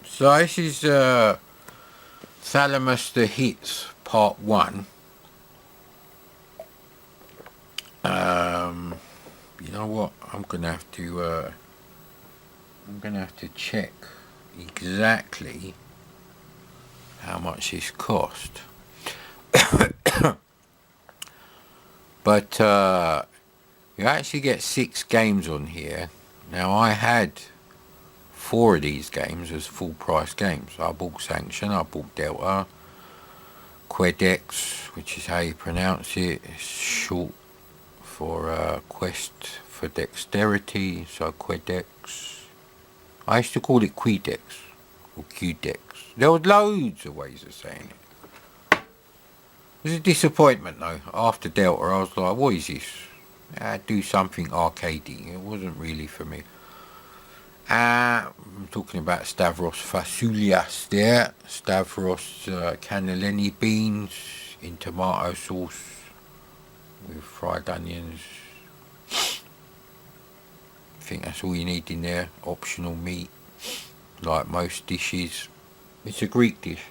So this is Thalamus the Hits Part 1. You know what? I'm gonna have to check exactly how much this cost. But you actually get 6 games on here. Now I had 4 of these games as full price games. I bought Sanction, I bought Delta, Quedex, which is how you pronounce it. It's short for Quest for Dexterity, so Quedex. I used to call it Quedex or Qdex. There were loads of ways of saying it. It was a disappointment though. After Delta, I was like, what is this? Do something arcadey. It wasn't really for me. I'm talking about Stavros Fasoulias there. Stavros cannellini beans in tomato sauce with fried onions. I think that's all you need in there. Optional meat, like most dishes. It's a Greek dish.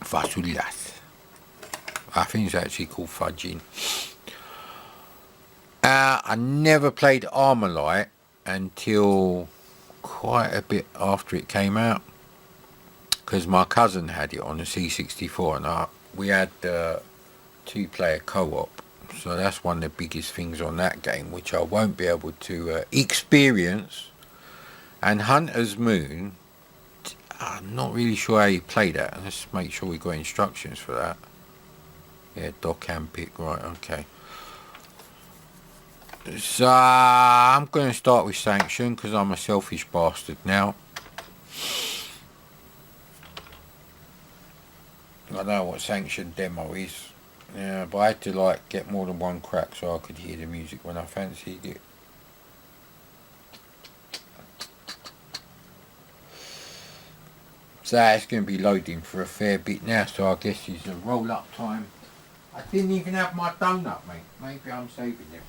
Fasoulias. I think it's actually called fudging. I never played Armalite until quite a bit after it came out, because my cousin had it on the C64 and we had 2-player co-op, so that's one of the biggest things on that game which I won't be able to experience. And Hunter's Moon, I'm not really sure how you play that. Let's make sure we got instructions for that. Yeah, dock and pick, right, okay. So I'm going to start with Sanction because I'm a selfish bastard now. I don't know what Sanction demo is. Yeah, but I had to get more than one crack so I could hear the music when I fancied it. So it's going to be loading for a fair bit now, so I guess it's a roll up time. I didn't even have my donut, mate. Maybe I'm saving them.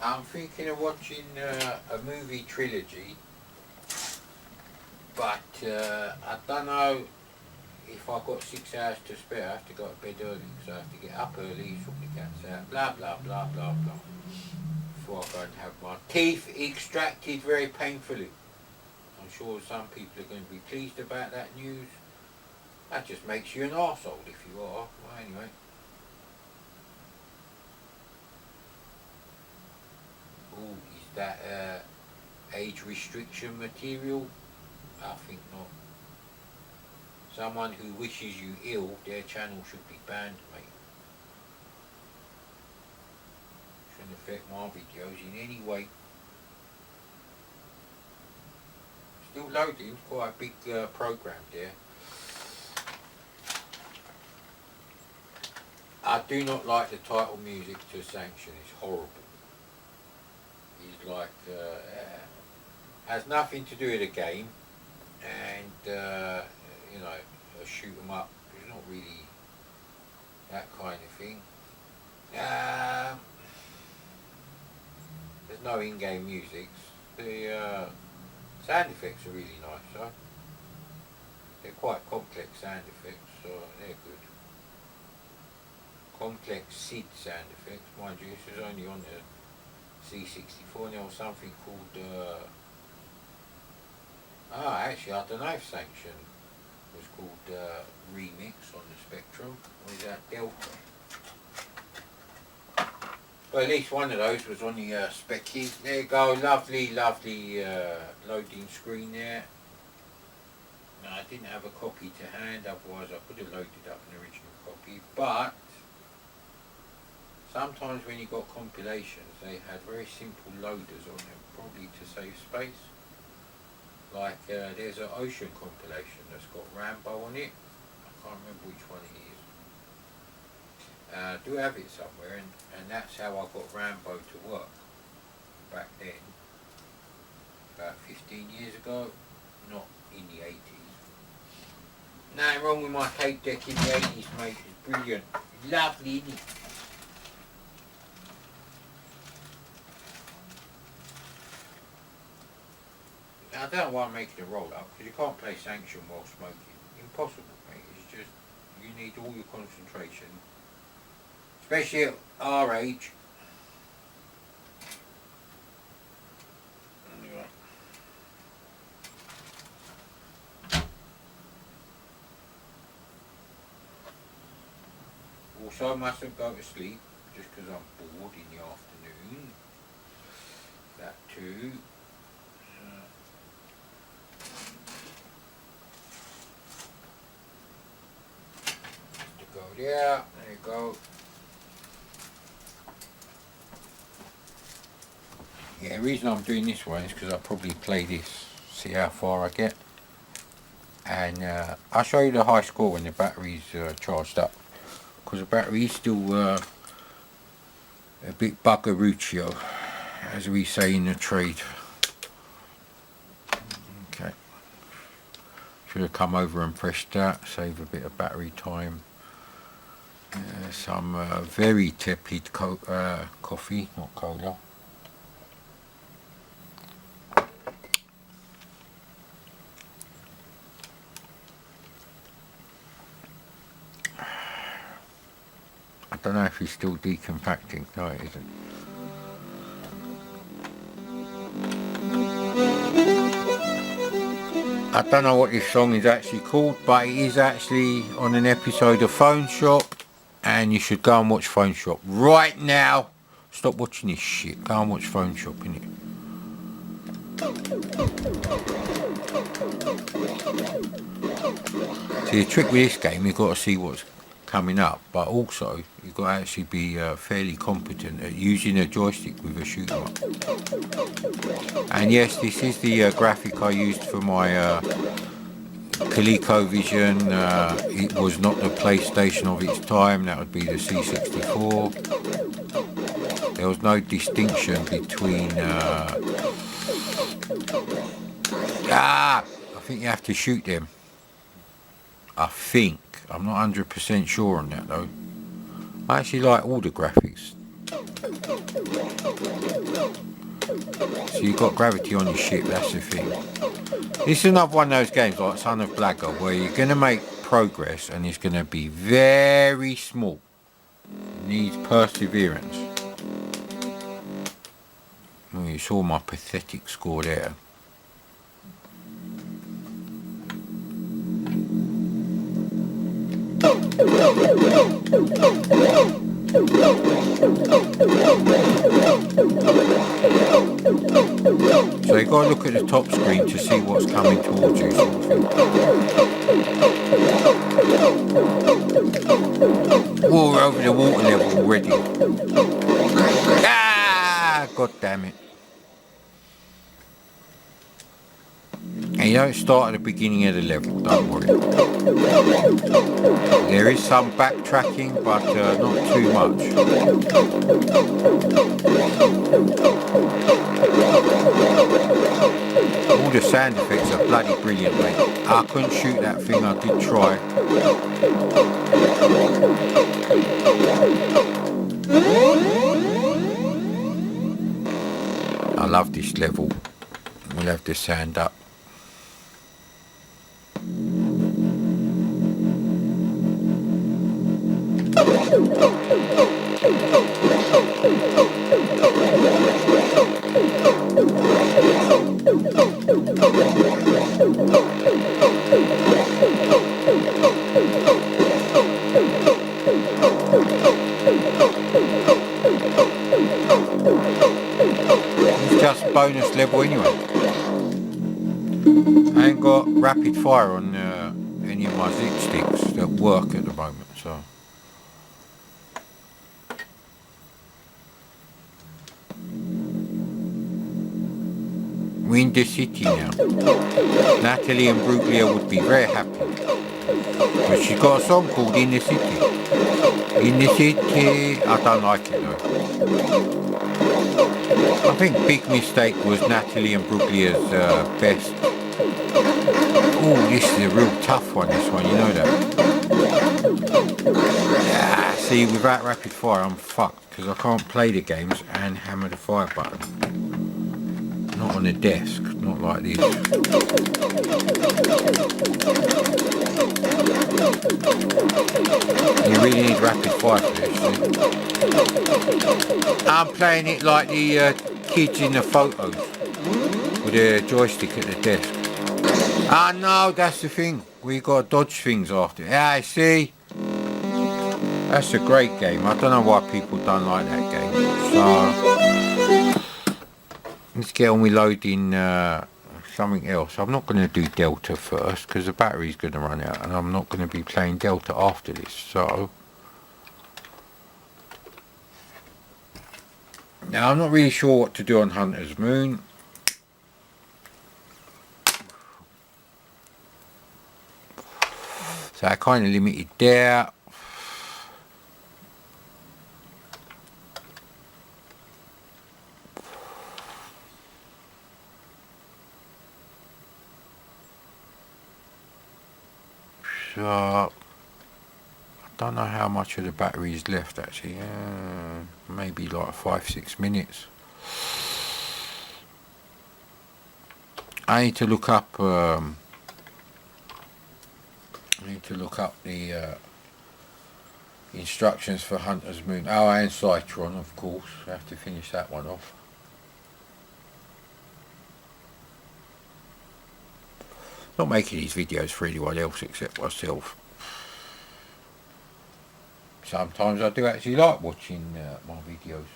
I'm thinking of watching a movie trilogy, but I don't know if I've got 6 hours to spare. I have to go to bed early, so I have to get up early, sort the cats out, blah blah blah blah blah, before I go and have my teeth extracted very painfully. I'm sure some people are going to be pleased about that news. That just makes you an arsehole if you are. Well, anyway. Oh, is that age restriction material? I think not. Someone who wishes you ill, their channel should be banned, mate. Shouldn't affect my videos in any way. Still loading, quite a big program there. I do not like the title music to Sanction, it's horrible. It's has nothing to do with the game, and you know, a shoot 'em up is not really that kind of thing. There's no in-game music. The sound effects are really nice, though. They're quite complex sound effects, so they're good. Complex SID sound effects, mind you, this is only on the C64, and there was something called actually I don't know if Sanction was called Remix on the Spectrum, or is that Delta? Well, at least one of those was on the Specky. There you go, lovely loading screen there. Now, I didn't have a copy to hand, otherwise I could have loaded up an original copy, but sometimes when you got compilations, they had very simple loaders on them, probably to save space. Like there's an Ocean compilation that's got Rambo on it. I can't remember which one it is. I do have it somewhere, and that's how I got Rambo to work back then, about 15 years ago, not in the 80s. Nothing wrong with my tape deck in the 80s, mate. It's brilliant. Lovely, isn't it? I don't know why I'm making a roll up, because you can't play Sanction while smoking. Impossible, mate. It's just, you need all your concentration. Especially at our age. Anyway. Also, I mustn't go to sleep just because I'm bored in the afternoon. That too. To go there you go. Yeah, the reason I'm doing this one is because I'll probably play this, see how far I get. And I'll show you the high score when the battery's charged up. Because the battery is still a bit buggeruccio, as we say in the trade. Okay. Should have come over and pressed that, save a bit of battery time. Some very tepid coffee, not cola. I don't know if he's still decompacting. No, it isn't. I don't know what this song is actually called, but it is actually on an episode of Phone Shop, and you should go and watch Phone Shop right now. Stop watching this shit. Go and watch Phone Shop, innit? See, the trick with this game, you've got to see what's coming up, but also you've got to actually be fairly competent at using a joystick with a shoot 'em up. And yes, this is the graphic I used for my ColecoVision. It was not the PlayStation of its time, that would be the C64. There was no distinction between I think you have to shoot them. I think. I'm not 100% sure on that though. I actually like all the graphics. So you've got gravity on your ship, that's the thing. This is another one of those games like Son of Blacker where you're going to make progress and it's going to be very small. It needs perseverance. Well, you saw my pathetic score there. So you've got to look at the top screen to see what's coming towards you, sort of thing. Oh, we're over the water level already. Ah! God damn it. And you don't start at the beginning of the level, don't worry. There is some backtracking, but not too much. All the sound effects are bloody brilliant, mate. I couldn't shoot that thing, I did try. I love this level. We'll have the sound up. It's just bonus level anyway. I ain't got rapid fire on any of my zip sticks that work at the moment, so. We're in the city now. Natalie and Bruglia would be very happy. But she's got a song called In the City. In the City. I don't like it though. I think Big Mistake was Natalie and Bruglia's best. Oh, this is a real tough one, this one, you know that. Yeah, see, without rapid fire I'm fucked, because I can't play the games and hammer the fire button. not on a desk, not like this. You really need rapid fire for this. See? I'm playing it like the kids in the photos with a joystick at the desk. Ah no, that's the thing. We got to dodge things after. Yeah, see? That's a great game. I don't know why people don't like that game. So let's get on with loading something else. I'm not going to do Delta first because the battery's going to run out, and I'm not going to be playing Delta after this. So now I'm not really sure what to do on Hunter's Moon. So I kind of limited there. So I don't know how much of the battery is left actually. Maybe like 5-6 minutes. I need to look up. The instructions for Hunter's Moon. Oh, and Citron, of course. I have to finish that one off. Not making these videos for anyone else except myself. Sometimes I do actually like watching my videos,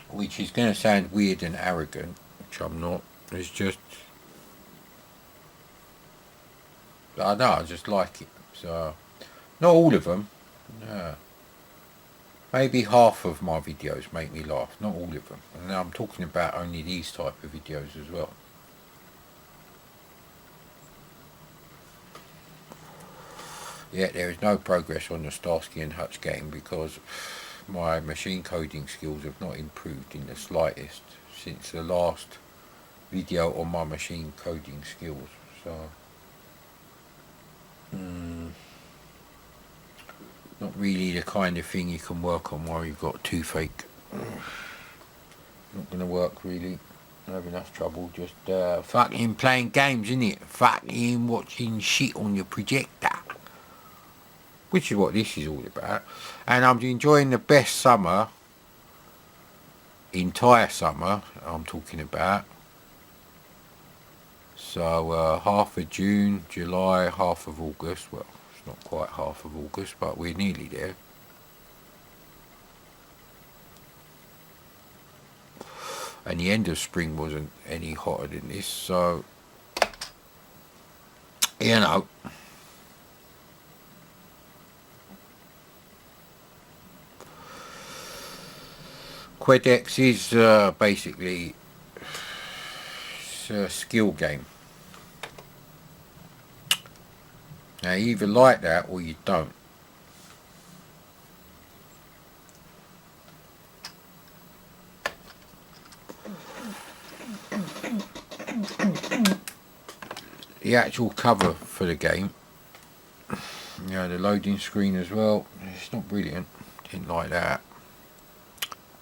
which is going to sound weird and arrogant, which I'm not. It's just, I know, I just like it. So, not all of them. No. Maybe half of my videos make me laugh, not all of them. And I'm talking about only these type of videos as well. Yet there is no progress on the Starsky and Hutch game because my machine coding skills have not improved in the slightest since the last video on my machine coding skills. So not really the kind of thing you can work on while you've got toothache. Not going to work really. I have enough trouble just fucking playing games, innit? Fucking watching shit on your projector. Which is what this is all about. And I'm enjoying the best summer, entire summer I'm talking about. So half of June, July, half of August. Well, it's not quite half of August, but we're nearly there. And the end of spring wasn't any hotter than this, so you know. Quedex is basically a skill game. Now you either like that or you don't. The actual cover for the game, you know, the loading screen as well, it's not brilliant. Didn't like that.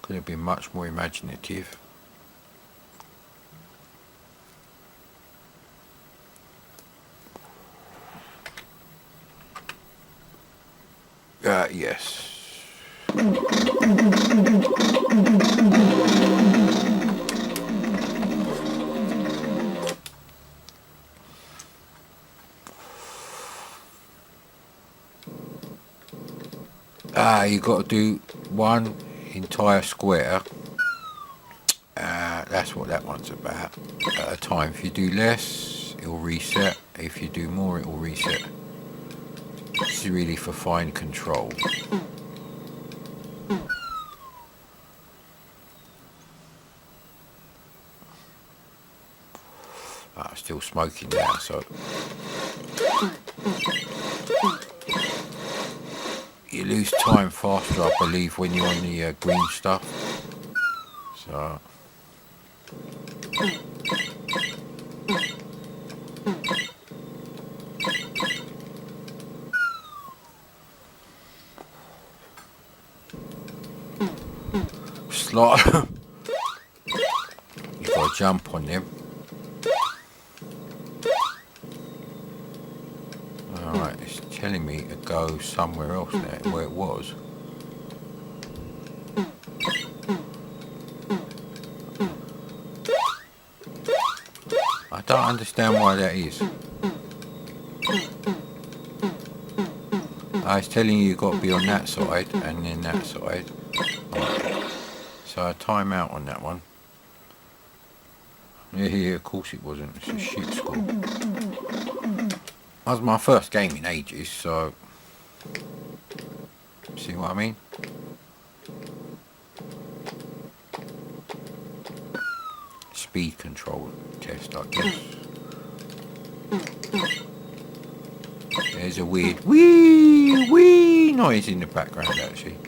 Could have been much more imaginative. Yes. You got to do one entire square. That's what that one's about at a time. If you do less, it'll reset. If you do more, it will reset. This is really for fine control. I'm still smoking now, so you lose time faster, I believe, when you're on the green stuff. So jump on them. Alright, it's telling me to go somewhere else now, where it was. I don't understand why that is. I was telling you you've got to be on that side and then that side. Right. So I time out on that one. Yeah, of course it wasn't. It's a shit score. That was my first game in ages, so... See what I mean? Speed control test, I guess. There's a weird wee noise in the background, actually.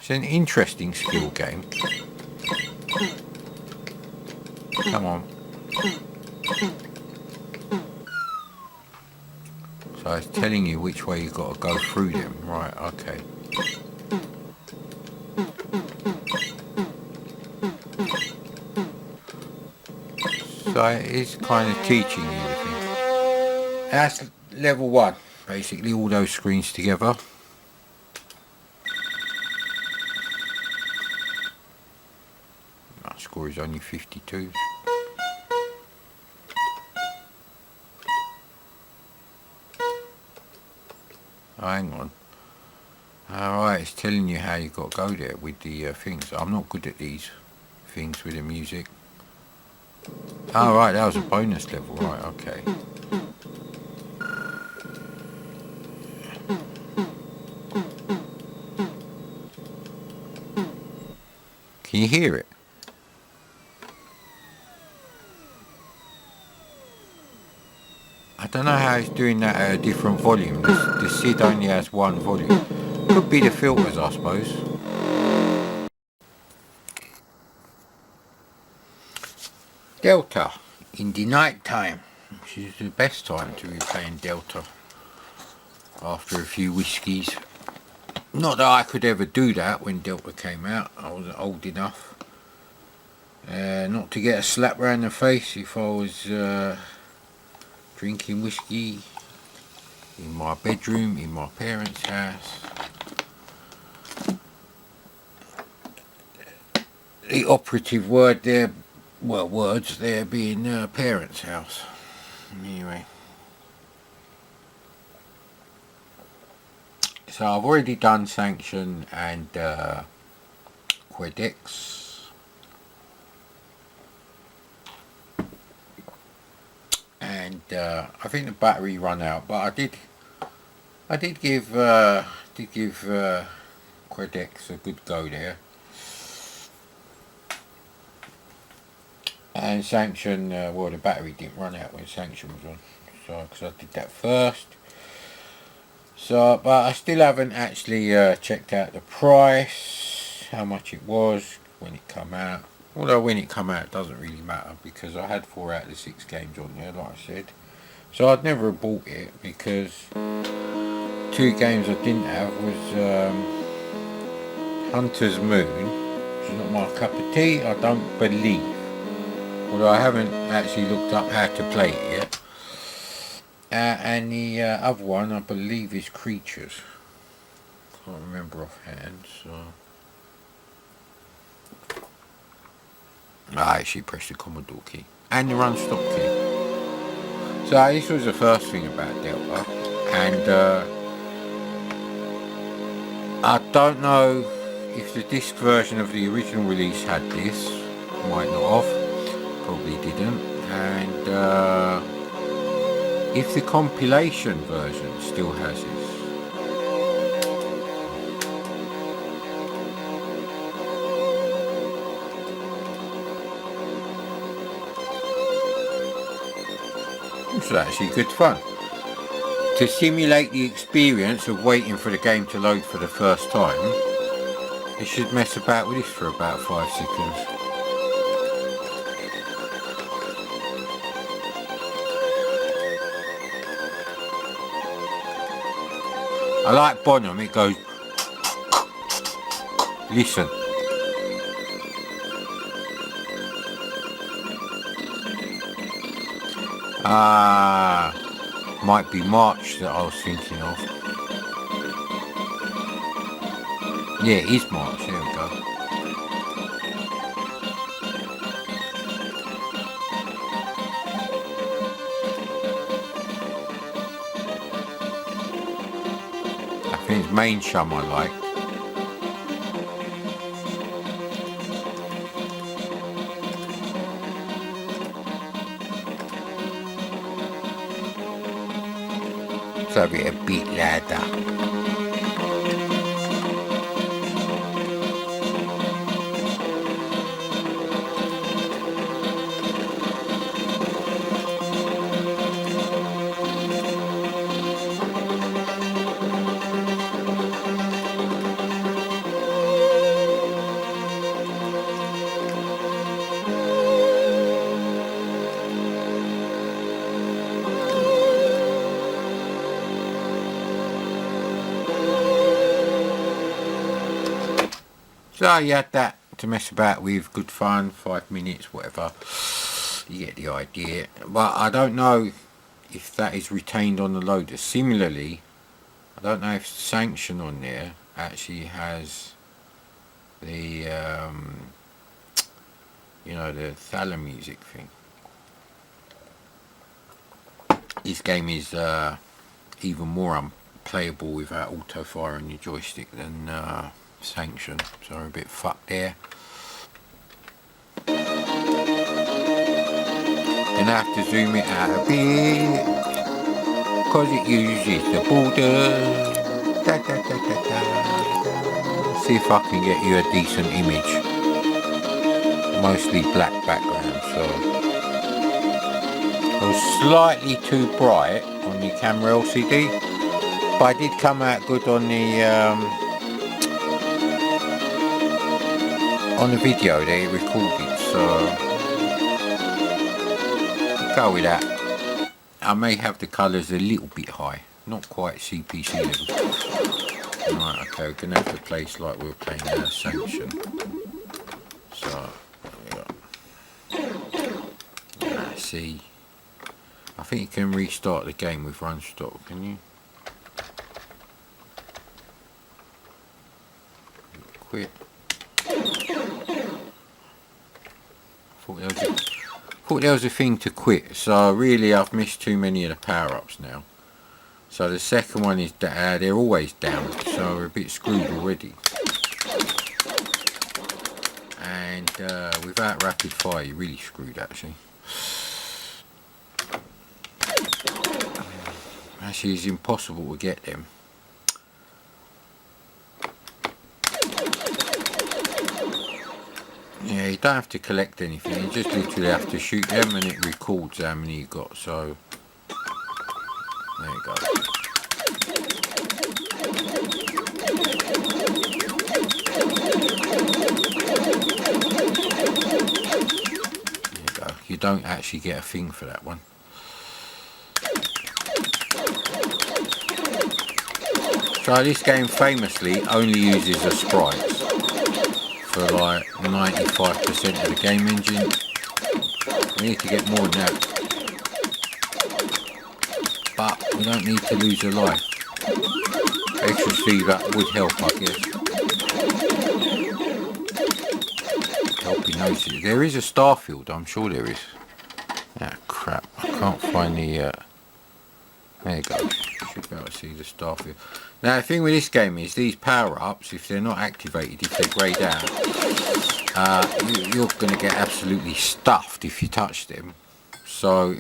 It's an interesting skill game. Come on. So it's telling you which way you've got to go through them. Right, okay. So it's kind of teaching you the thing. That's level 1. Basically all those screens together. My score is only 52. Oh, hang on. Alright, it's telling you how you've got to go there with the things. I'm not good at these things with the music. Alright, that was a bonus level. Right, okay. Can you hear it? I don't know how it's doing that at a different volume. The SID only has one volume. Could be the filters, I suppose. Delta in the night time, which is the best time to be playing Delta after a few whiskies. Not that I could ever do that when Delta came out. I wasn't old enough not to get a slap round the face if I was drinking whiskey in my bedroom in my parents' house. The operative word there, well, words there being parents' house. Anyway, so I've already done Sanction and Quedex. And I think the battery run out, but I did give Quedex a good go there. And Sanction, well, the battery didn't run out when Sanction was on, so because I did that first. So, but I still haven't actually checked out the price, how much it was when it come out. Although when it come out, it doesn't really matter because I had 4 out of the 6 games on there, like I said. So I'd never have bought it because 2 games I didn't have was Hunter's Moon, which is not my cup of tea, I don't believe. Although I haven't actually looked up how to play it yet. And the other one, I believe, is Creatures. Can't remember offhand, so... I actually pressed the Commodore key. And the run stop key. So this was the first thing about Delta. And I don't know if the disc version of the original release had this. Might not have. Probably didn't. And if the compilation version still has this. It's actually good fun. To simulate the experience of waiting for the game to load for the first time, you should mess about with this for about 5 seconds. I like Bonham, it goes, listen. Might be March that I was thinking of. Yeah, it is March, there we go. I think it's Main Chum I like. So be a bit louder. So you had that to mess about with, good fun, 5 minutes, whatever. You get the idea. But I don't know if that is retained on the loader. Similarly, I don't know if Sanction on there actually has the, you know, the Thalamus music thing. This game is even more unplayable without auto fire on your joystick than Sanction, so we're a bit fucked there. Then I have to zoom it out a bit because it uses the border. Da, da, da, da, da. See if I can get you a decent image. Mostly black background, so it was slightly too bright on the camera LCD, but it did come out good on the video that it recorded, so go with that. I may have the colours a little bit high, not quite CPC level. Right, okay, we're gonna have to place like we were playing Sanction. So, yeah. See, I think you can restart the game with run stop, can you? Quit. Thought there was a thing to quit, so really I've missed too many of the power-ups now. So the second one is they're always down, so we're a bit screwed already. And without rapid fire you're really screwed actually. Actually it's impossible to get them. Yeah, you don't have to collect anything, you just literally have to shoot them and it records how many you got, so there you go. There you go. You don't actually get a thing for that one. So this game famously only uses the sprites for like 95% of the game engine. We need to get more than that, but we don't need to lose a life. Extra speed that would help, I guess. Helping those. There is a starfield, I'm sure there is. Ah crap, I can't find the there you go. Should be able to see the starfield. Now the thing with this game is these power-ups, if they're not activated, if they're greyed out, you're going to get absolutely stuffed if you touch them. So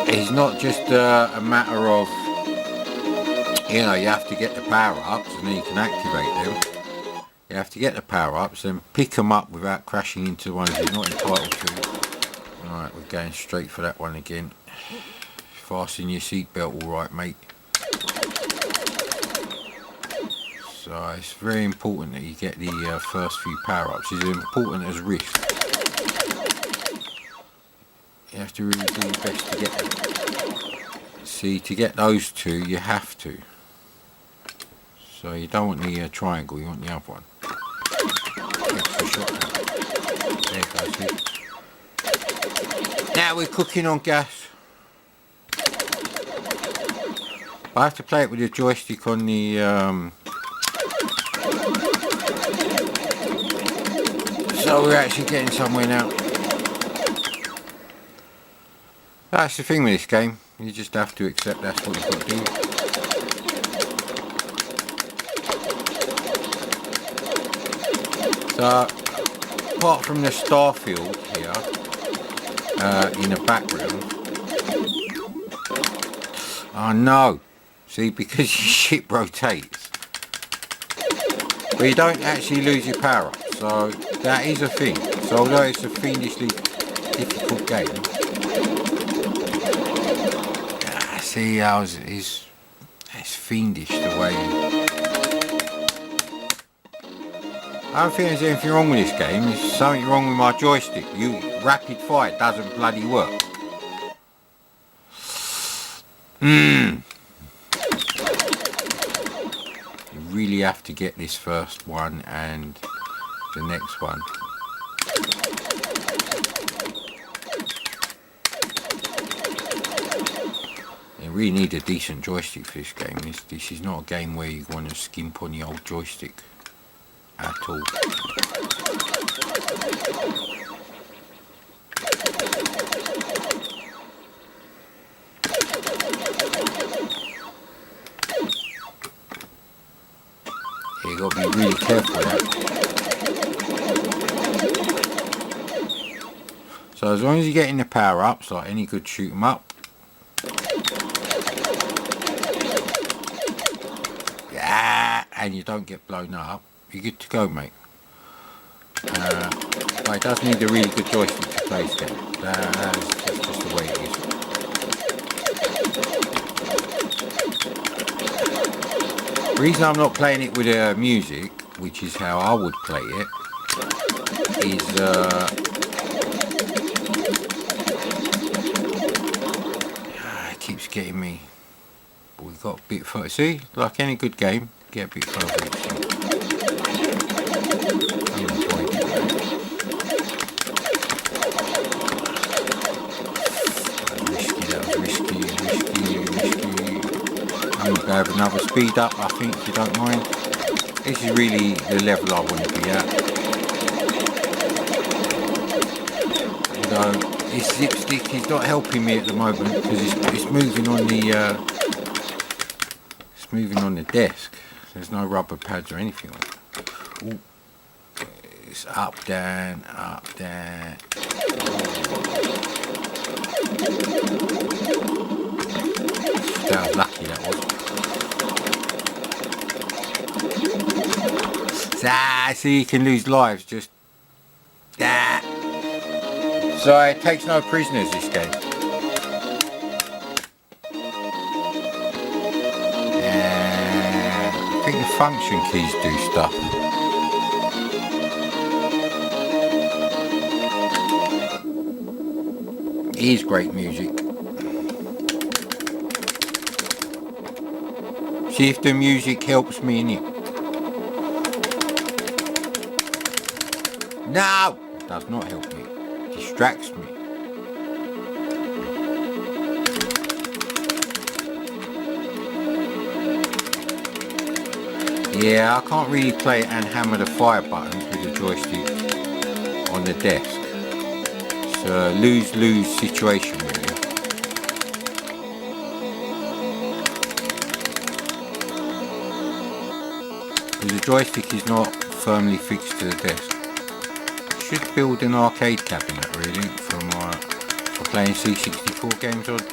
it's not just a matter of, you know, you have to get the power-ups and then you can activate them. You have to get the power-ups and pick them up without crashing into the ones you're not entitled to. Alright, we're going straight for that one again. Fasten your seatbelt alright, mate. So it's very important that you get the first few power-ups. It's as important as risk. You have to really do your best to get them. See, to get those two, you have to. So you don't want the triangle, you want the other one. Extra shot. There it goes. See? Now we're cooking on gas. I have to play it with the joystick on the so we're actually getting somewhere now. That's the thing with this game, you just have to accept that's what you've got to do. So apart from the star field here in the background, oh no, see, because your ship rotates, but you don't actually lose your power up, so that is a thing. So although it's a fiendishly difficult game, see how it's fiendish the way. I don't think there's anything wrong with this game. There's something wrong with my joystick. Rapid fire doesn't bloody work. You really have to get this first one and the next one. You really need a decent joystick for this game. This is not a game where you want to skimp on the old joystick at all. You got to be really careful with that. So as long as you're getting the power ups, like any good shoot 'em up, yeah, and you don't get blown up, you're good to go, mate. But it does need a really good joystick to play this game. That's just the way it is. The reason I'm not playing it with music, which is how I would play it, is it keeps getting me. But we've got a bit further. See, like any good game, get a bit further. I'm going to have another speed up, I think, if you don't mind. This is really the level I want to be at. Although this zipstick is not helping me at the moment because it's moving on the desk. There's no rubber pads or anything like that. Ooh. It's up, down, up, down. That was lucky, that was. See, you can lose lives just that. So it takes no prisoners, this game. I think the function keys do stuff. It is great music. See if the music helps me in it. No! It does not help me. It distracts me. Yeah, I can't really play it and hammer the fire buttons with the joystick on the desk. It's a lose-lose situation really. Because the joystick is not firmly fixed to the desk. Should build an arcade cabinet really for playing C64 games on. See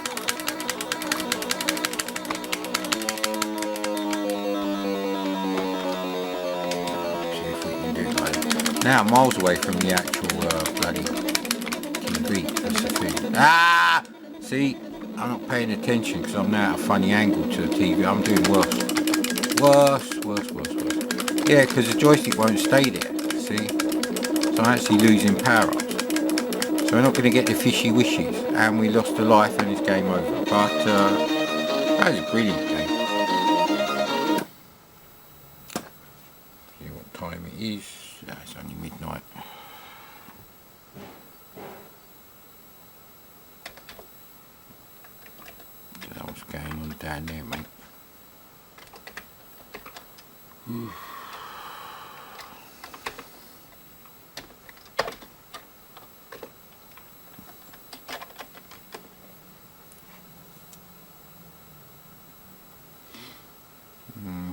if we can do it like that. Now miles away from the actual bloody TV. That's the thing. Ah! See, I'm not paying attention because I'm now at a funny angle to the TV. I'm doing worse. Worse. Yeah, because the joystick won't stay there. See? So I'm actually losing power ups. So we're not going to get the fishy wishes, and we lost a life and it's game over. But That was a brilliant game. See what time it is. No, it's only midnight. Don't know what's going on down there, mate.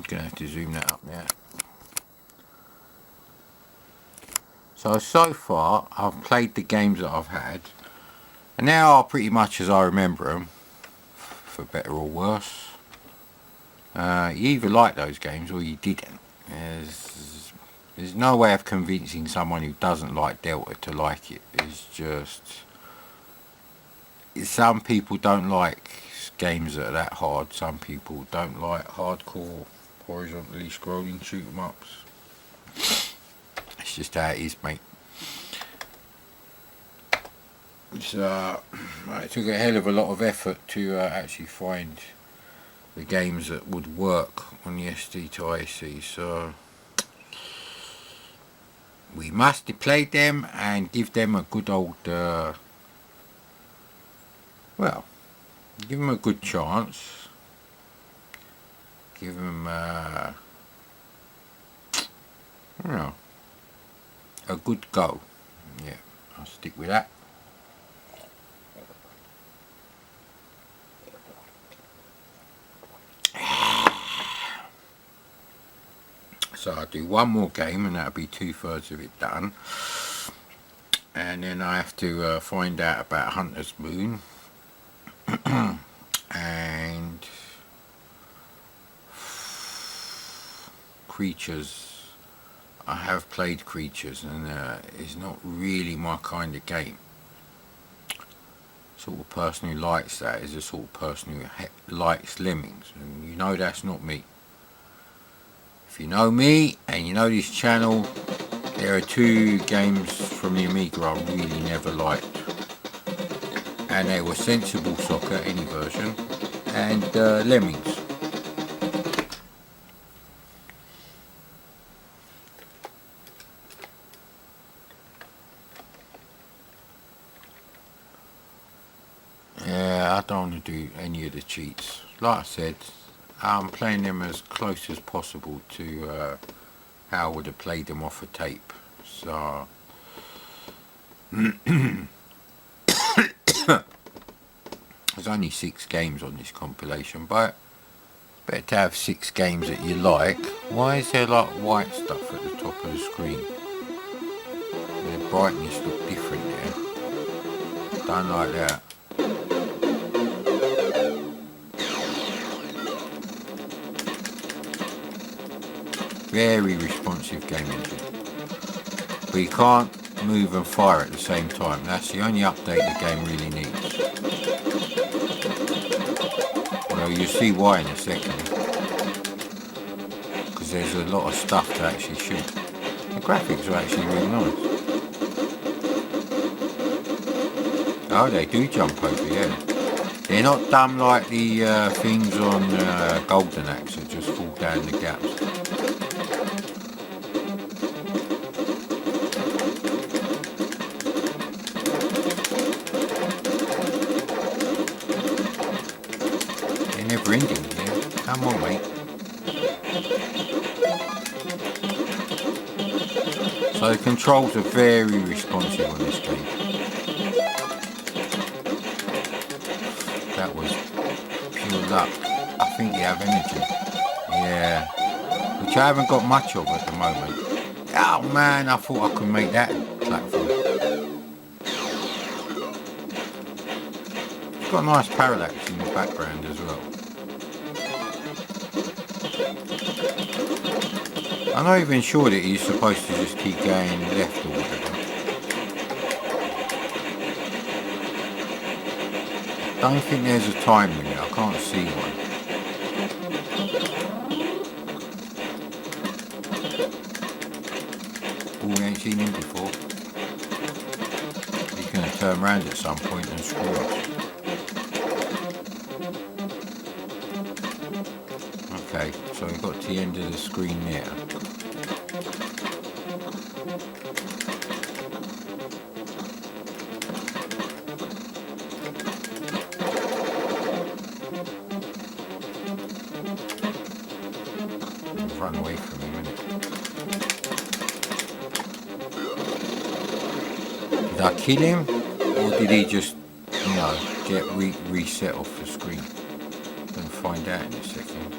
Gonna have to zoom that up now. So far I've played the games that I've had, and they are pretty much as I remember them, for better or worse. You either like those games or you didn't. There's no way of convincing someone who doesn't like Delta to like it. It's just, some people don't like games that are that hard. Some people don't like hardcore horizontally scrolling shoot 'em ups. It's just how it is, mate. So it took a hell of a lot of effort to actually find the games that would work on the SD to IC, so we must play them and give them a good old well, give them a good chance. Give them you know, a good go. Yeah, I'll stick with that. So I'll do one more game and that'll be 2/3 of it done. And then I have to find out about Hunter's Moon. And Creatures. I have played Creatures and it's not really my kind of game. Sort of person who likes that is the sort of person who likes Lemmings, and you know that's not me. If you know me and you know this channel, there are two games from the Amiga I really never liked, and they were Sensible Soccer, any version, and Lemmings. Yeah, I don't want to do any of the cheats. Like I said, I'm playing them as close as possible to how I would have played them off a tape. So there's only 6 games on this compilation, but it's better to have 6 games that you like. Why is there like white stuff at the top of the screen? The brightness look different there. Don't like that. Very responsive game engine, but you can't move and fire at the same time. That's the only update the game really needs. Well, you'll see why in a second, because there's a lot of stuff to actually shoot. The graphics are actually really nice. Oh, they do jump over, yeah. They're not dumb like the things on Golden Axe that just fall down the gaps. Never ending here. Come on, mate. So the controls are very responsive on this game. That was pure luck. I think you have energy. Yeah. Which I haven't got much of at the moment. Oh man, I thought I could make that platform. It's got a nice parallax in the background as well. I'm not even sure that you're supposed to just keep going left or whatever. I don't think there's a time limit, I can't see one. Oh, we ain't seen him before. He's going to turn around at some point and screw us. Okay, so we got to the end of the screen there. Run away from him, innit? Did I kill him? Or did he just, you know, get reset off the screen? Gonna find out in a second.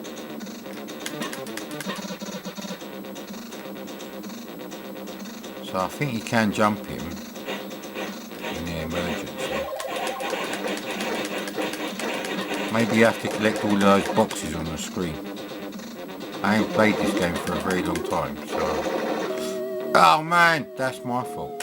So I think you can jump him in the emergency. Maybe you have to collect all of those boxes on the screen. I ain't played this game for a very long time, so... Oh man, that's my fault.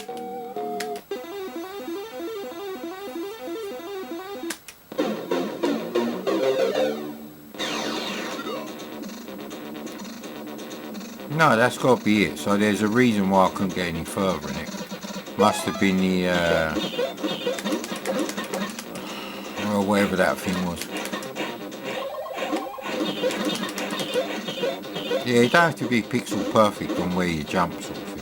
No, that's got to be it. So there's a reason why I couldn't get any further in it. Must have been the... well, whatever that thing was. Yeah, you don't have to be pixel perfect on where you jump, sort of thing.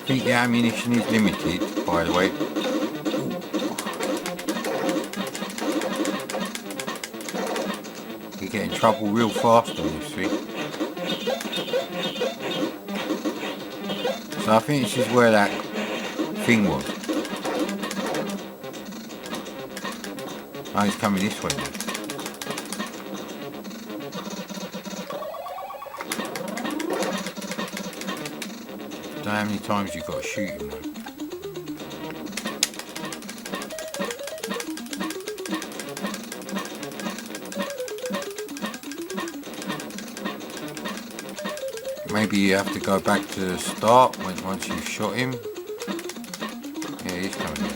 I think the ammunition is limited, by the way. You get in trouble real fast on this thing. So I think this is where that thing was. Oh, he's coming this way now. Don't know how many times you've got to shoot him though. Maybe you have to go back to the start once you've shot him. Yeah, he's coming in.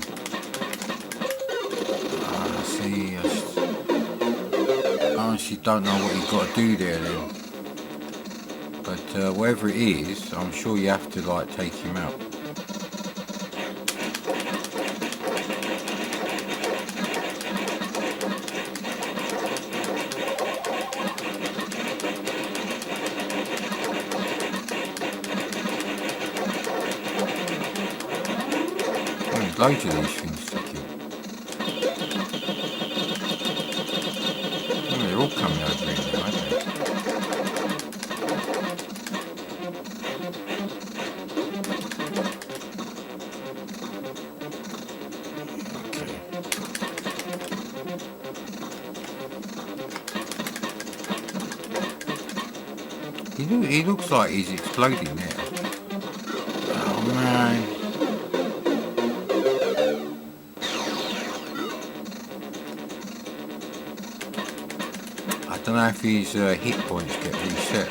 I see. I honestly don't know what you've got to do there then. But whatever it is, I'm sure you have to like take him out. Loads of these things to kill. Oh, they're all coming over here now, aren't they? Okay. He looks like he's exploding there. Oh man. I don't know if his hit points get reset.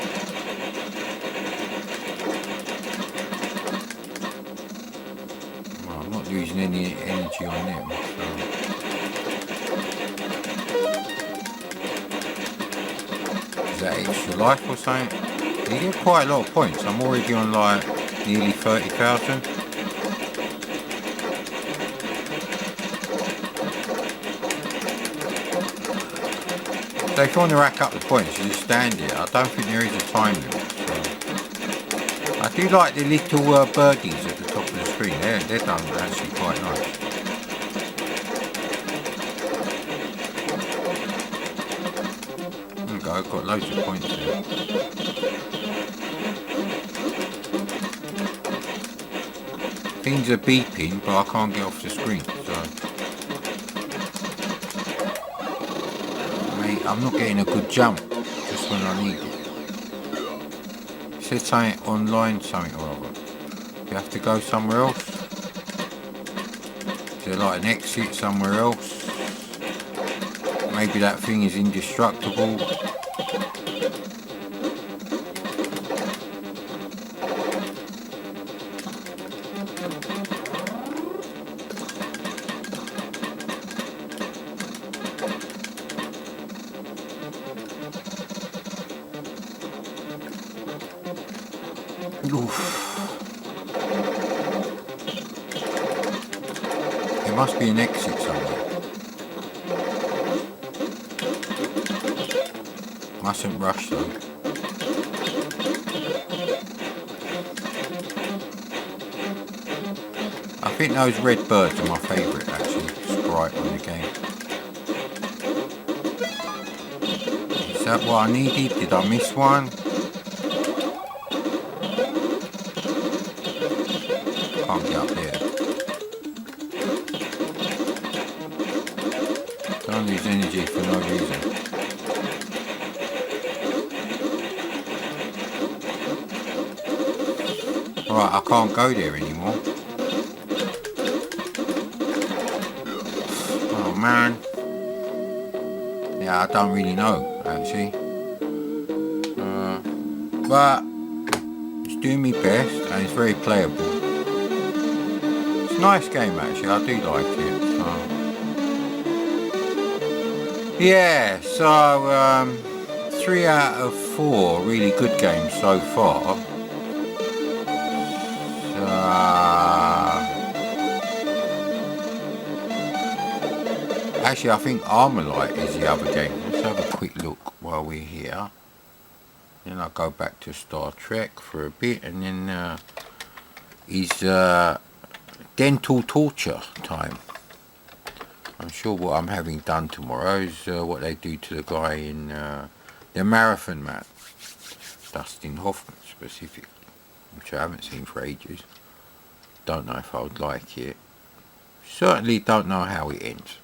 Well, I'm not losing any energy on them. So. Is that extra life or something? You get quite a lot of points. I'm already on like nearly 30,000. So if you want to rack up the points, you just stand here. I don't think there is a time limit. So. I do like the little birdies at the top of the screen. They're done actually quite nice. There we go, I've got loads of points there. Things are beeping, but I can't get off the screen. So. I'm not getting a good jump just when I need it. It said something online, something or other. You have to go somewhere else. Is there like an exit somewhere else? Maybe that thing is indestructible. Oof. There must be an exit somewhere. Mustn't rush though. I think those red birds are my favourite actually, sprite on the game. Is that what I needed? Did I miss one? Can't get up there. Don't lose energy for no reason. Alright, I can't go there anymore. Oh man. Yeah, I don't really know actually. But it's doing me best and it's very playable. It's a nice game actually, I do like it. Yeah, so 3 out of 4 really good games so far. Actually, I think Armalite is the other game. Let's have a quick look while we're here. Then I'll go back to Star Trek for a bit, and then is dental torture time. I'm sure what I'm having done tomorrow is what they do to the guy in the Marathon Man, Dustin Hoffman specifically, which I haven't seen for ages. Don't know if I would like it. Certainly don't know how it ends.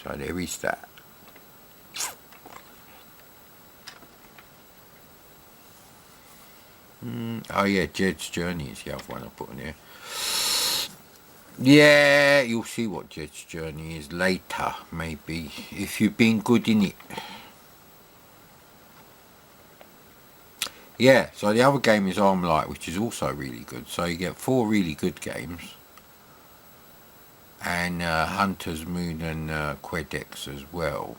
So there is that. Oh yeah, Jed's Journey is the other one I put on there. Yeah, you'll see what Jed's Journey is later, maybe, if you've been good in it. Yeah, so the other game is Armalite, which is also really good. So you get 4 really good games. And Hunter's Moon and Quedex as well.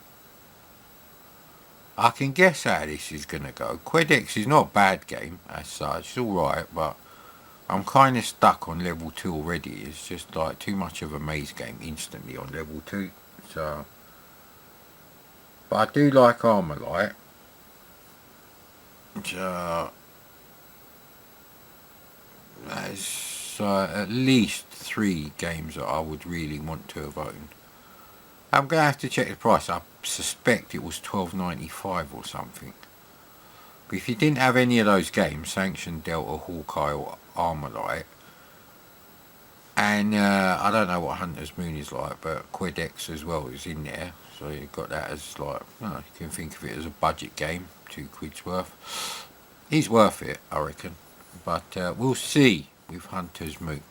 I can guess how this is going to go. Quedex is not a bad game as such, it's alright, but I'm kind of stuck on level 2 already. It's just like too much of a maze game instantly on level 2. So, but I do like Armalite. So, there's at least 3 games that I would really want to have owned. I'm going to have to check the price. I suspect it was $12.95 or something. But if you didn't have any of those games, Sanction, Delta, Hawkeye or Armalite, and I don't know what Hunter's Moon is like, but Quedex as well is in there. So you've got that as like, you can think of it as a budget game, £2 worth. It's worth it, I reckon. But we'll see with Hunter's Moon.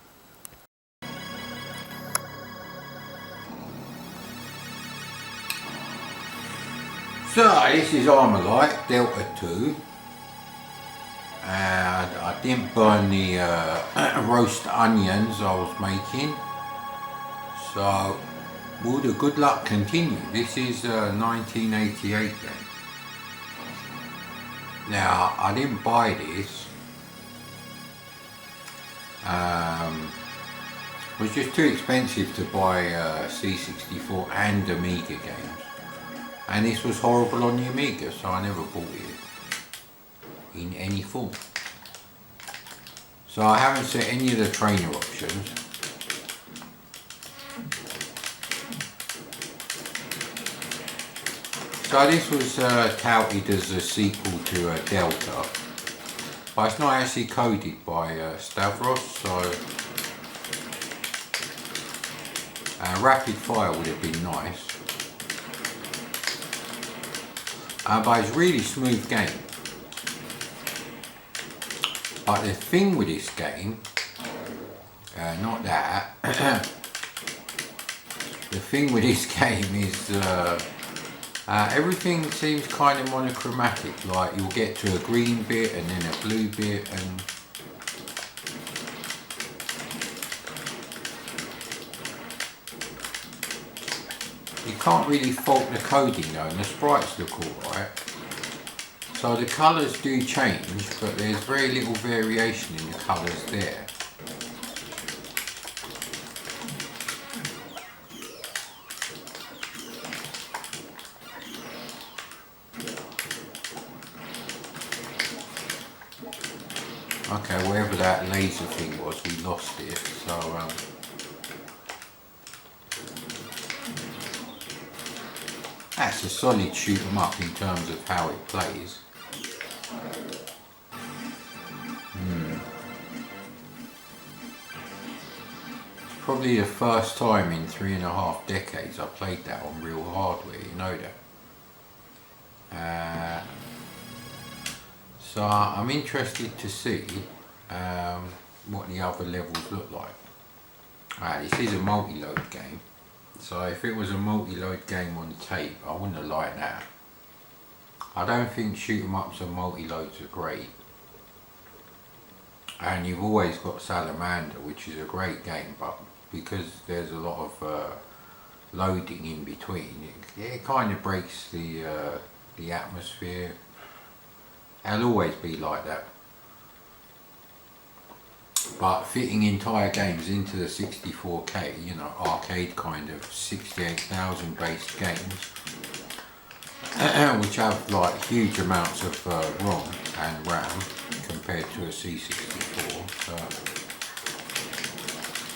So this is Armalite Delta 2, and I didn't burn the roast onions I was making, so will the good luck continue? This is a 1988 game. Now I didn't buy this, it was just too expensive to buy C64 and Amiga games. And this was horrible on the Amiga, so I never bought it in any form. So I haven't set any of the trainer options. So this was touted as a sequel to Delta, but it's not actually coded by Stavros, so rapid fire would have been nice. But it's a really smooth game. But the thing with this game, not that, the thing with this game is everything seems kind of monochromatic, like you'll get to a green bit and then a blue bit, and you can't really fault the coding though, and the sprites look alright. So the colours do change, but there's very little variation in the colours there. Okay, wherever that laser thing was, we lost it, so that's a solid shoot 'em up in terms of how it plays. It's probably the first time in 3.5 decades I played that on real hardware, you know that. So I'm interested to see what the other levels look like. This is a multi-load game, so if it was a multi-load game on tape, I wouldn't have liked that. I don't think shoot 'em ups and multi-loads are great. And you've always got Salamander, which is a great game, but because there's a lot of loading in between, it kind of breaks the atmosphere. It'll always be like that. But fitting entire games into the 64K, you know, arcade kind of 68,000 based games, which have like huge amounts of ROM and RAM compared to a C64. So,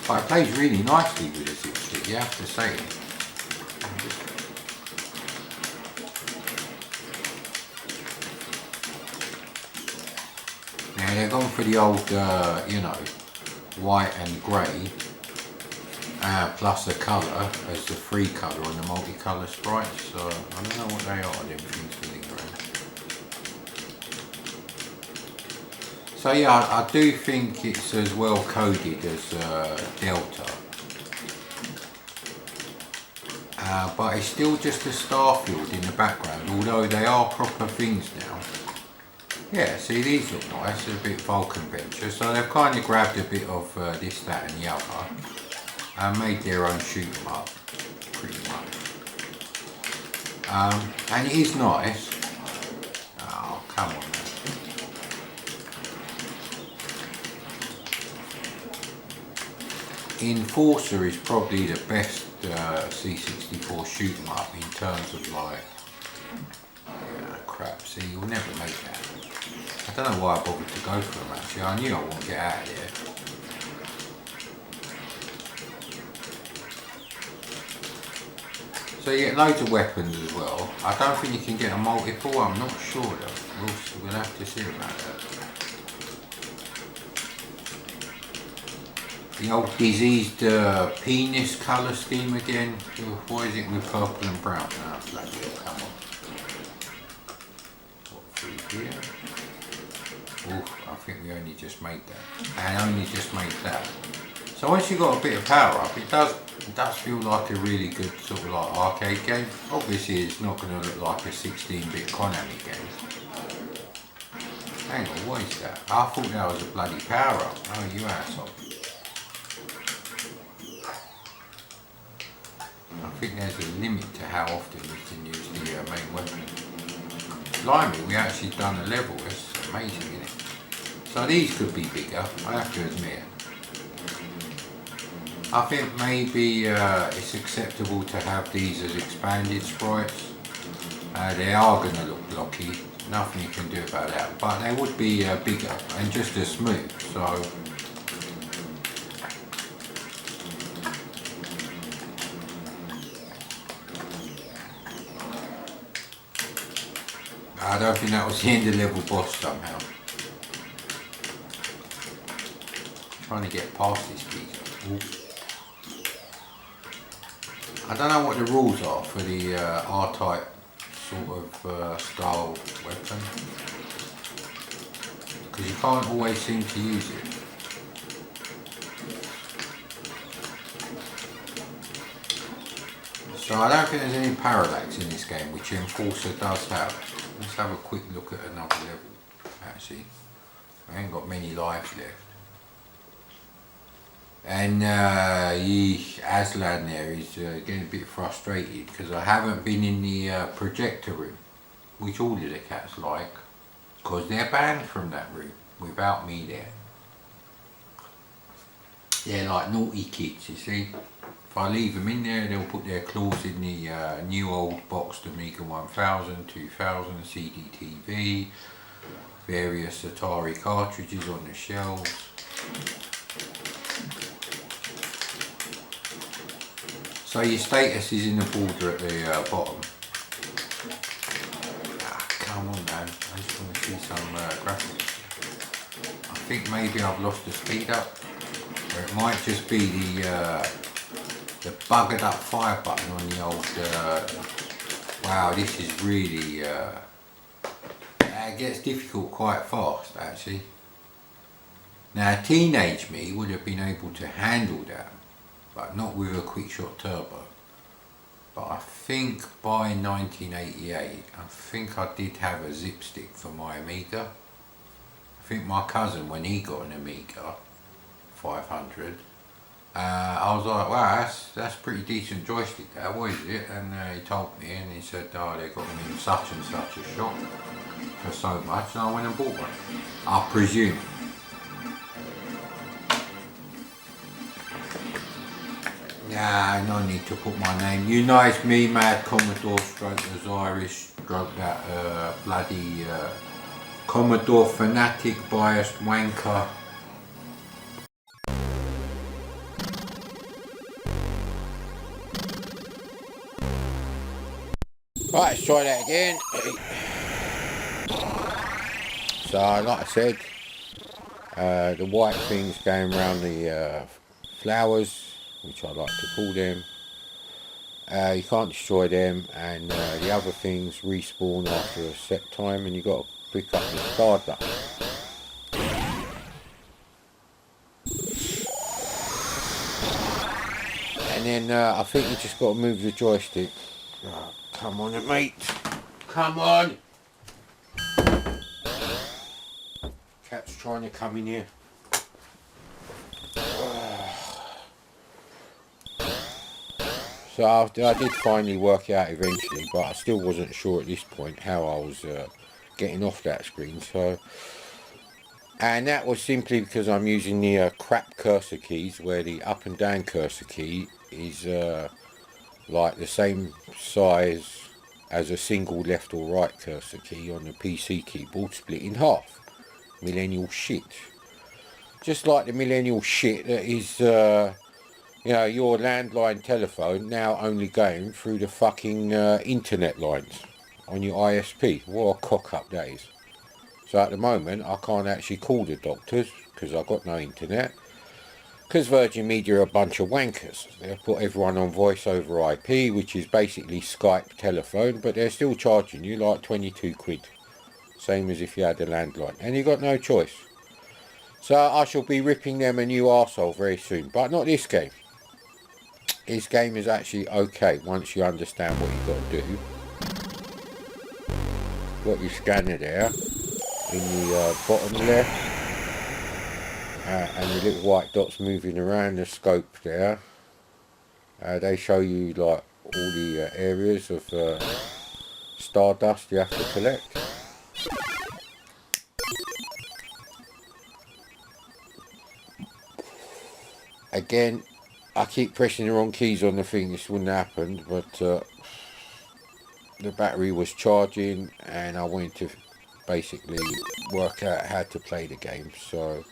but it plays really nicely with a 6-bit, you have to say. Now they're gone for the old, you know, white and grey, plus a colour as the free colour on the multicolour sprites. So I don't know what they are, them things filling around. So yeah, I do think it's as well coded as Delta. But it's still just a Starfield in the background, although they are proper things now. Yeah, see, these look nice, a bit Vulcan Venture, so they've kind of grabbed a bit of this, that and the other and made their own shoot 'em up, pretty much. And it is nice. Oh, come on now. Enforcer is probably the best C64 shoot 'em up in terms of like, crap, see, you'll never make that. I don't know why I bothered to go for them actually, I knew I wouldn't get out of there. So you get loads of weapons as well. I don't think you can get a multiple, I'm not sure though. We'll have to see about that. The old diseased penis colour scheme again. Why is it with purple and brown? Oh, bloody hell, come on. What, through here? Oof, I think we only just made that. And only just made that. So once you've got a bit of power up, it does feel like a really good sort of like arcade game. Obviously it's not going to look like a 16-bit Konami game. Hang on, what is that? I thought that was a bloody power up. Oh, you asshole. I think there's a limit to how often we can use the main weapon. Blimey, we actually done a level, it's amazing, isn't it? So these could be bigger, I have to admit. I think maybe it's acceptable to have these as expanded sprites. They are going to look blocky, nothing you can do about that, but they would be bigger and just as smooth, so. I don't think that was the end of level boss somehow. Trying to get past this geezer. I don't know what the rules are for the R-type sort of style weapon, because you can't always seem to use it. So I don't think there's any parallax in this game, which Enforcer does have. Let's have a quick look at another level. Actually, I ain't got many lives left. And Aslan there is getting a bit frustrated because I haven't been in the projector room, which all of the cats like. because they're banned from that room without me there. They're like naughty kids, you see. If I leave them in there, they'll put their claws in the new old boxed Amiga 1000, 2000, CD-TV, various Atari cartridges on the shelves. So your status is in the border at the bottom. Ah, come on man, I just want to see some graphics. I think maybe I've lost the speed up. Or it might just be the buggered up fire button on the old, wow, this is really, it gets difficult quite fast actually. Now teenage me would have been able to handle that, but not with a quickshot turbo. But I think by 1988, I think I did have a zip stick for my Amiga. I think my cousin, when he got an Amiga 500, I was like, wow, that's pretty decent joystick there, what is it? And he told me, and he said, oh, they got them in such and such a shop for so much, and I went and bought one, I presume. Nah, no need to put my name. You know it's me, Mad Commodore, stroke as Irish, stroke that bloody Commodore fanatic, biased wanker. Right, let's try that again. So, like I said, the white things going around the flowers, which I like to call them, you can't destroy them, and the other things respawn after a set time, and you've got to pick up the starter. And then I think you just got to move the joystick. Oh, come on it, mate. Come on. Cat's trying to come in here. So I did finally work it out eventually, but I still wasn't sure at this point how I was getting off that screen. So, and that was simply because I'm using the crap cursor keys, where the up and down cursor key is like the same size as a single left or right cursor key on the PC keyboard, split in half. Millennial shit. Just like the millennial shit that is, you know, your landline telephone now only going through the fucking internet lines on your ISP. What a cock up that is. So at the moment I can't actually call the doctors because I've got no internet. Because Virgin Media are a bunch of wankers. They've put everyone on voice over IP, which is basically Skype telephone, but they're still charging you like 22 quid. Same as if you had a landline. And you've got no choice. So I shall be ripping them a new arsehole very soon. But not this game. This game is actually okay once you understand what you've got to do. Got your scanner there in the bottom left. And the little white dots moving around the scope there. They show you like all the areas of stardust you have to collect. Again, I keep pressing the wrong keys on the thing, this wouldn't have happened, but the battery was charging and I wanted to basically work out how to play the game, so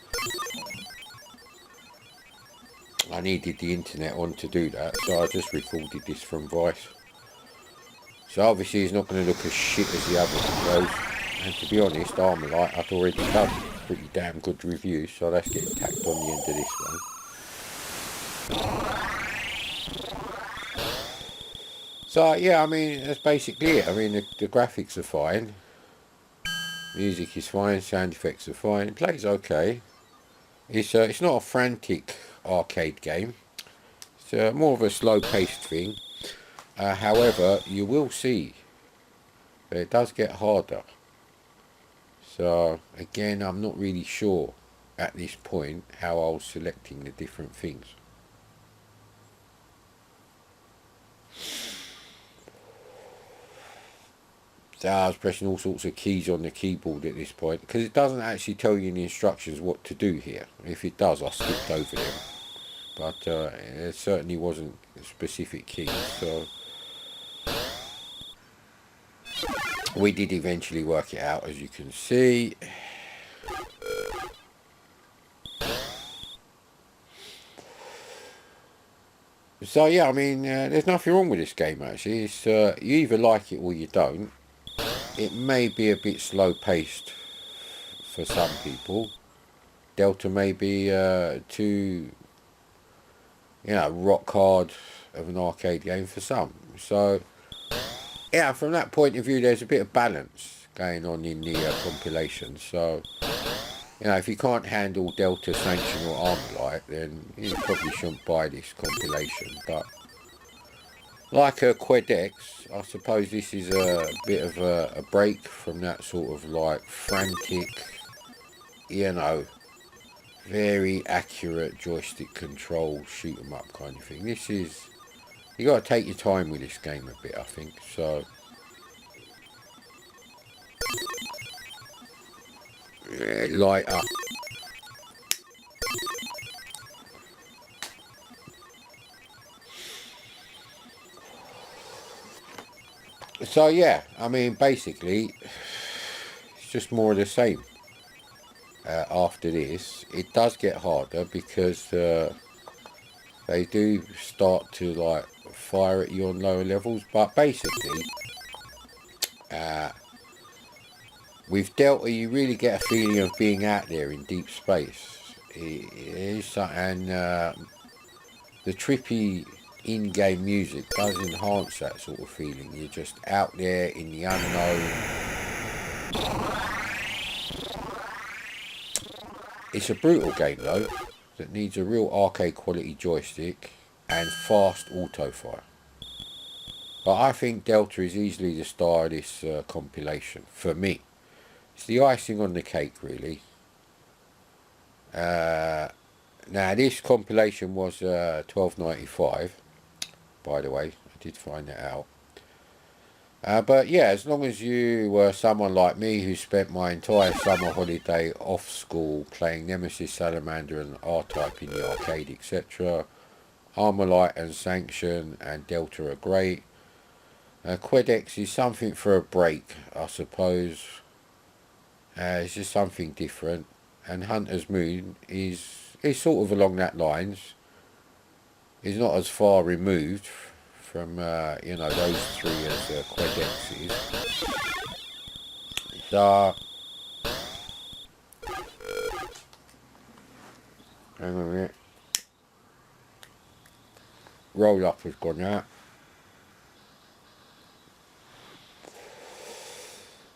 I needed the internet on to do that, so I just recorded this from Vice. So obviously it's not going to look as shit as the other videos, and to be honest, Armalite I'd already done pretty damn good reviews, so that's getting tacked on the end of this one. So yeah, I mean that's basically it. I mean the graphics are fine, music is fine, sound effects are fine, it plays okay. It's not a frantic arcade game, it's more of a slow paced thing. However, you will see that it does get harder. So again, I'm not really sure at this point how I was selecting the different things. So I was pressing all sorts of keys on the keyboard at this point, because it doesn't actually tell you in the instructions what to do here. If it does, I skipped over them. But it certainly wasn't specific keys, so we did eventually work it out, as you can see. So yeah, I mean, there's nothing wrong with this game actually. It's you either like it or you don't. It may be a bit slow paced for some people. Delta may be too, rock hard of an arcade game for some. So yeah, from that point of view, there's a bit of balance going on in the compilation. So if you can't handle Delta, Sanction or Armalite, then you probably shouldn't buy this compilation. But like a Quedex, I suppose this is a bit of a break from that sort of like frantic, very accurate joystick control, shoot 'em up kind of thing. This is, you got to take your time with this game a bit, I think. So light up. So yeah, I mean, basically it's just more of the same. After this, it does get harder because they do start to like fire at you on lower levels, but basically with Delta you really get a feeling of being out there in deep space. It is, and the trippy in-game music does enhance that sort of feeling. You're just out there in the unknown. It's a brutal game though, that needs a real arcade quality joystick and fast auto fire. But I think Delta is easily the star of this compilation, for me. It's the icing on the cake really. Now this compilation was $12.95, by the way, I did find that out. But yeah, as long as you were someone like me who spent my entire summer holiday off school playing Nemesis, Salamander and R-Type in the arcade, etc., Armalite and Sanction and Delta are great. Quedex is something for a break, I suppose. It's just something different. And Hunter's Moon is sort of along that lines. It's not as far removed from those three as Quedex is. So hang on a minute. Roll up has gone out.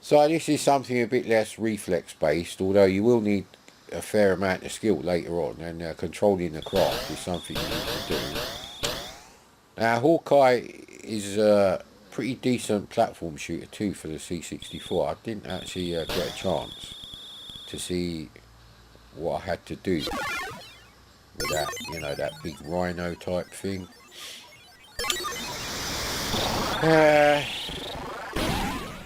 So this is something a bit less reflex based, although you will need a fair amount of skill later on, and controlling the craft is something you need to do. Now Hawkeye is a pretty decent platform shooter too for the C64. I didn't actually get a chance to see what I had to do with that, that big rhino type thing.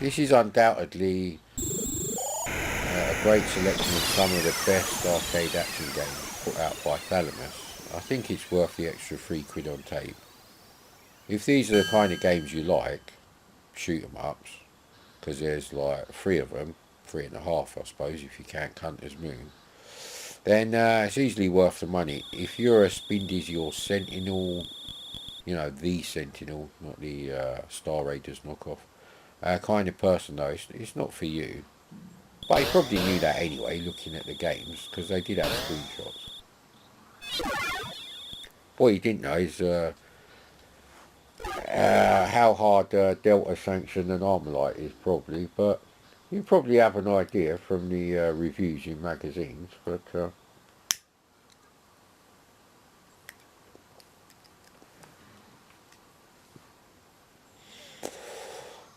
This is undoubtedly a great selection of some of the best arcade action games put out by Thalamus. I think it's worth the extra £3 on tape. If these are the kind of games you like, shoot 'em ups, because there's like 3 of them, 3.5 I suppose if you count Hunter's Moon, then it's easily worth the money. If you're a Spin Dizzy or Sentinel, the Sentinel, not the Star Raiders knockoff, kind of person though, it's not for you. But you probably knew that anyway, looking at the games, because they did have screenshots. What you didn't know is how hard Delta, Sanction and Armalite is probably, but you probably have an idea from the reviews in magazines. But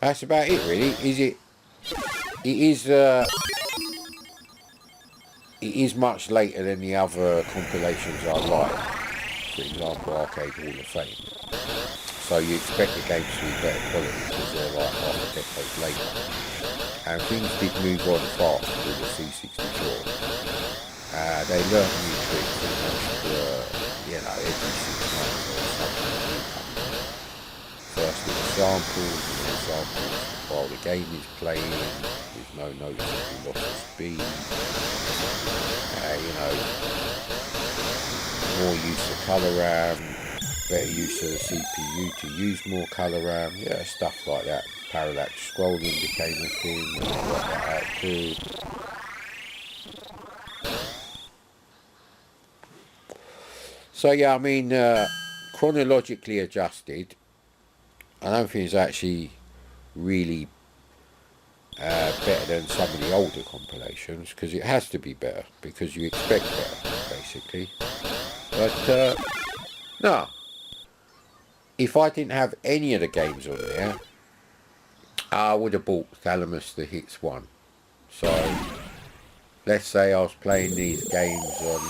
that's about it really. It is much later than the other compilations I like, for example Arcade Hall of Fame. So you expect the games to be better quality because they're like half a decade later. And things did move on fast with the C64. They learned new tricks almost, every 6 months or something new comes in. First it was samples, and then samples while the game is playing, with no noticeable loss of speed. More use of colour RAM, better use of the CPU to use more colour RAM, stuff like that. Parallax scrolling became a thing, and they got that out too. So chronologically adjusted, I don't think it's actually really better than some of the older compilations, because it has to be better, because you expect better, basically. But, no. If I didn't have any of the games on there, I would have bought Thalamus the Hits 1. So, let's say I was playing these games on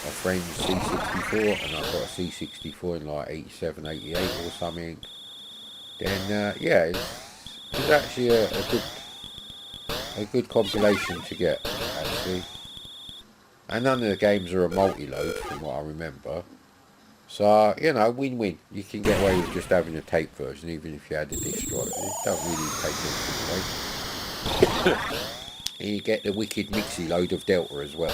a friend's C64, and I've got a C64 in like 87, 88 or something, then, it's actually a good compilation to get, actually. And none of the games are a multi-load, from what I remember. So, win-win. You can get away with just having a tape version, even if you had a disc drive. It don't really take anything away. And you get the wicked mixy load of Delta as well.